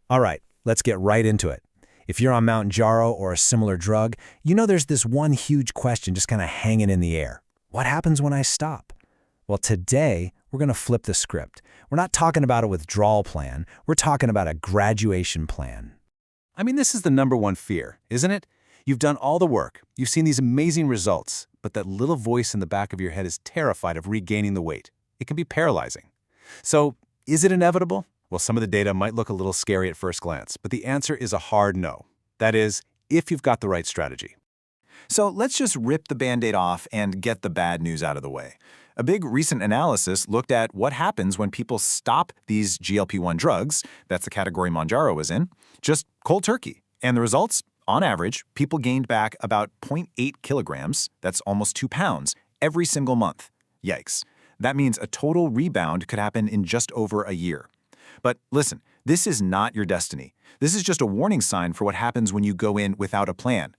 All right, let's get right into it. If you're on Mounjaro or a similar drug, you know there's this one huge question just kind of hanging in the air. What happens when I stop? Well, today, we're going to flip the script. We're not talking about a withdrawal plan. We're talking about a graduation plan. I mean, this is the number one fear, isn't it? You've done all the work, you've seen these amazing results, but that little voice in the back of your head is terrified of regaining the weight. It can be paralyzing. So, is it inevitable? Well, some of the data might look a little scary at first glance, but the answer is a hard no. That is, if you've got the right strategy. So let's just rip the Band-Aid off and get the bad news out of the way. A big recent analysis looked at what happens when people stop these GLP-1 drugs, that's the category Mounjaro was in, just cold turkey. And the results, on average, people gained back about 0.8 kilograms, that's almost 2 pounds, every single month. Yikes. That means a total rebound could happen in just over a year. But listen, this is not your destiny. This is just a warning sign for what happens when you go in without a plan.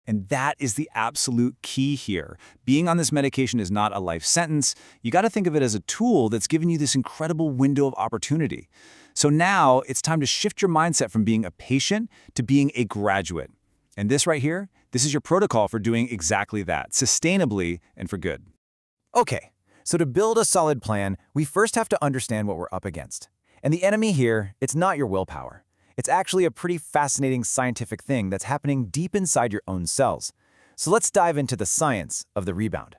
And that is the absolute key here. Being on this medication is not a life sentence. You got to think of it as a tool that's given you this incredible window of opportunity. So now it's time to shift your mindset from being a patient to being a graduate. And this right here, this is your protocol for doing exactly that, sustainably and for good. Okay, so to build a solid plan, we first have to understand what we're up against. And the enemy here, it's not your willpower. It's actually a pretty fascinating scientific thing that's happening deep inside your own cells. So let's dive into the science of the rebound.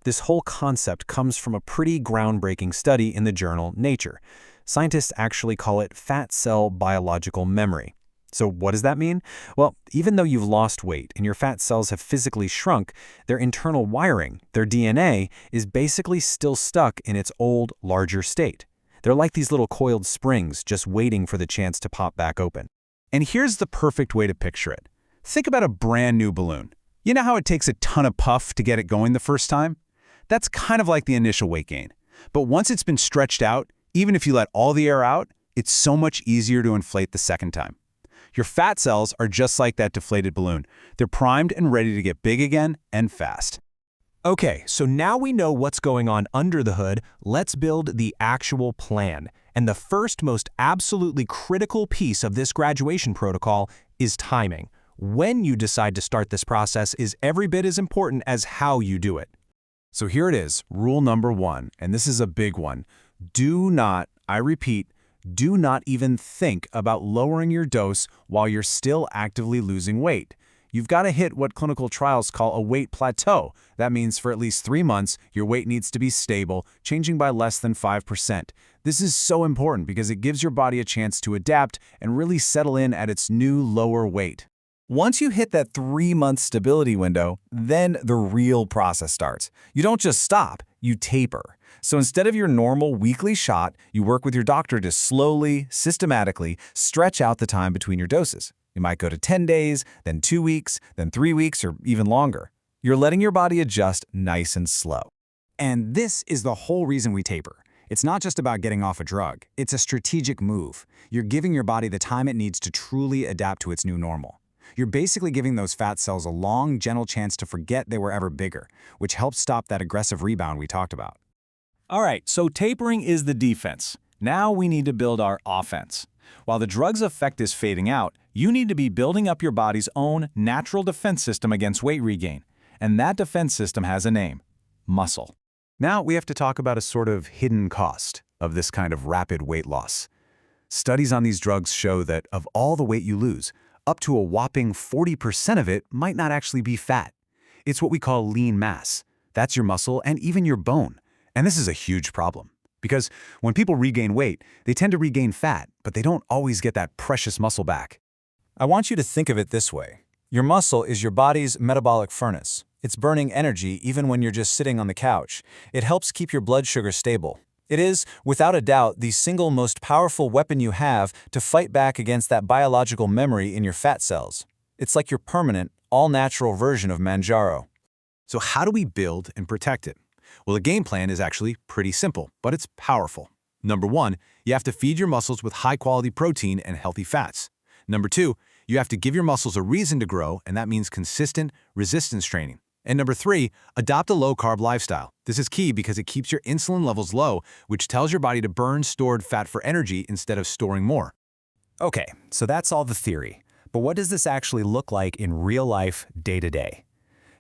This whole concept comes from a pretty groundbreaking study in the journal Nature. Scientists actually call it fat cell biological memory. So what does that mean? Well, even though you've lost weight and your fat cells have physically shrunk, their internal wiring, their DNA, is basically still stuck in its old, larger state. They're like these little coiled springs just waiting for the chance to pop back open. And here's the perfect way to picture it. Think about a brand new balloon. You know how it takes a ton of puff to get it going the first time? That's kind of like the initial weight gain. But once it's been stretched out, even if you let all the air out, it's so much easier to inflate the second time. Your fat cells are just like that deflated balloon. They're primed and ready to get big again and fast. Okay, so now we know what's going on under the hood, let's build the actual plan. And the first most absolutely critical piece of this graduation protocol is timing. When you decide to start this process is every bit as important as how you do it. So here it is, rule number 1, and this is a big one. Do not, I repeat, do not even think about lowering your dose while you're still actively losing weight. You've got to hit what clinical trials call a weight plateau. That means for at least 3 months, your weight needs to be stable, changing by less than 5%. This is so important because it gives your body a chance to adapt and really settle in at its new lower weight. Once you hit that 3-month stability window, then the real process starts. You don't just stop, you taper. So instead of your normal weekly shot, you work with your doctor to slowly, systematically stretch out the time between your doses. You might go to 10 days, then 2 weeks, then 3 weeks, or even longer. You're letting your body adjust nice and slow. And this is the whole reason we taper. It's not just about getting off a drug. It's a strategic move. You're giving your body the time it needs to truly adapt to its new normal. You're basically giving those fat cells a long, gentle chance to forget they were ever bigger, which helps stop that aggressive rebound we talked about. All right, so tapering is the defense. Now we need to build our offense. While the drug's effect is fading out, you need to be building up your body's own natural defense system against weight regain. And that defense system has a name: muscle. Now we have to talk about a sort of hidden cost of this kind of rapid weight loss. Studies on these drugs show that of all the weight you lose, up to a whopping 40% of it might not actually be fat. It's what we call lean mass. That's your muscle and even your bone. And this is a huge problem. Because when people regain weight, they tend to regain fat, but they don't always get that precious muscle back. I want you to think of it this way. Your muscle is your body's metabolic furnace. It's burning energy even when you're just sitting on the couch. It helps keep your blood sugar stable. It is, without a doubt, the single most powerful weapon you have to fight back against that biological memory in your fat cells. It's like your permanent, all-natural version of Mounjaro. So how do we build and protect it? Well, the game plan is actually pretty simple, but it's powerful. Number 1, you have to feed your muscles with high-quality protein and healthy fats. Number 2, you have to give your muscles a reason to grow, and that means consistent resistance training. And number 3, adopt a low-carb lifestyle. This is key because it keeps your insulin levels low, which tells your body to burn stored fat for energy instead of storing more. Okay, so that's all the theory. But what does this actually look like in real life, day to day?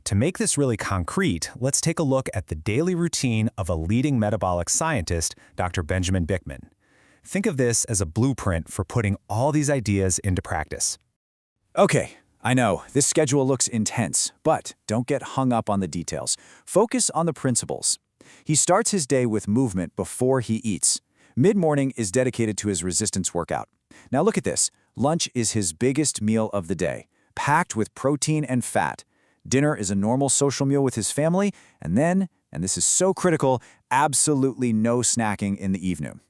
To make this really concrete, let's take a look at the daily routine of a leading metabolic scientist, Dr. Benjamin Bikman. Think of this as a blueprint for putting all these ideas into practice. Okay, I know, this schedule looks intense, but don't get hung up on the details. Focus on the principles. He starts his day with movement before he eats. Mid-morning is dedicated to his resistance workout. Now look at this. Lunch is his biggest meal of the day, packed with protein and fat. Dinner is a normal social meal with his family, and then, and this is so critical, absolutely no snacking in the evening.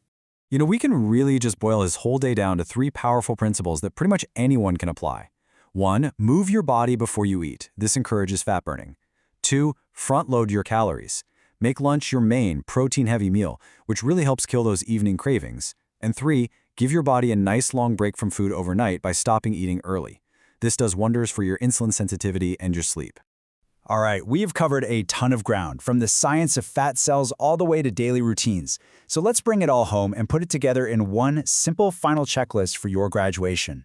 You know, we can really just boil his whole day down to 3 powerful principles that pretty much anyone can apply. 1, move your body before you eat. This encourages fat burning. 2, front load your calories. Make lunch your main, protein-heavy meal, which really helps kill those evening cravings. And 3, give your body a nice long break from food overnight by stopping eating early. This does wonders for your insulin sensitivity and your sleep. All right, we have covered a ton of ground, from the science of fat cells all the way to daily routines. So let's bring it all home and put it together in one simple final checklist for your graduation.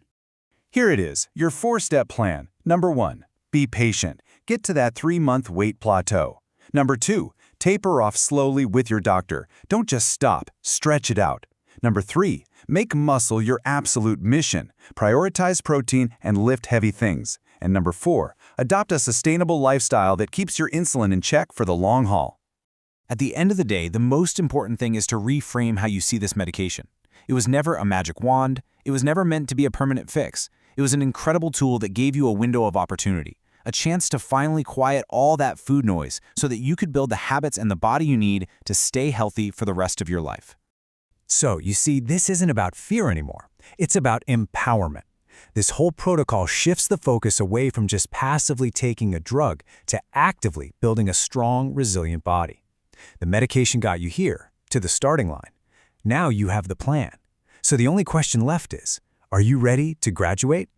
Here it is, your 4-step plan. Number 1, be patient. Get to that 3-month weight plateau. Number 2, taper off slowly with your doctor. Don't just stop, stretch it out. Number 3, make muscle your absolute mission. Prioritize protein and lift heavy things. And number 4, adopt a sustainable lifestyle that keeps your insulin in check for the long haul. At the end of the day, the most important thing is to reframe how you see this medication. It was never a magic wand. It was never meant to be a permanent fix. It was an incredible tool that gave you a window of opportunity, a chance to finally quiet all that food noise so that you could build the habits and the body you need to stay healthy for the rest of your life. So, you see, this isn't about fear anymore. It's about empowerment. This whole protocol shifts the focus away from just passively taking a drug to actively building a strong, resilient body. The medication got you here, to the starting line. Now you have the plan. So the only question left is, are you ready to graduate?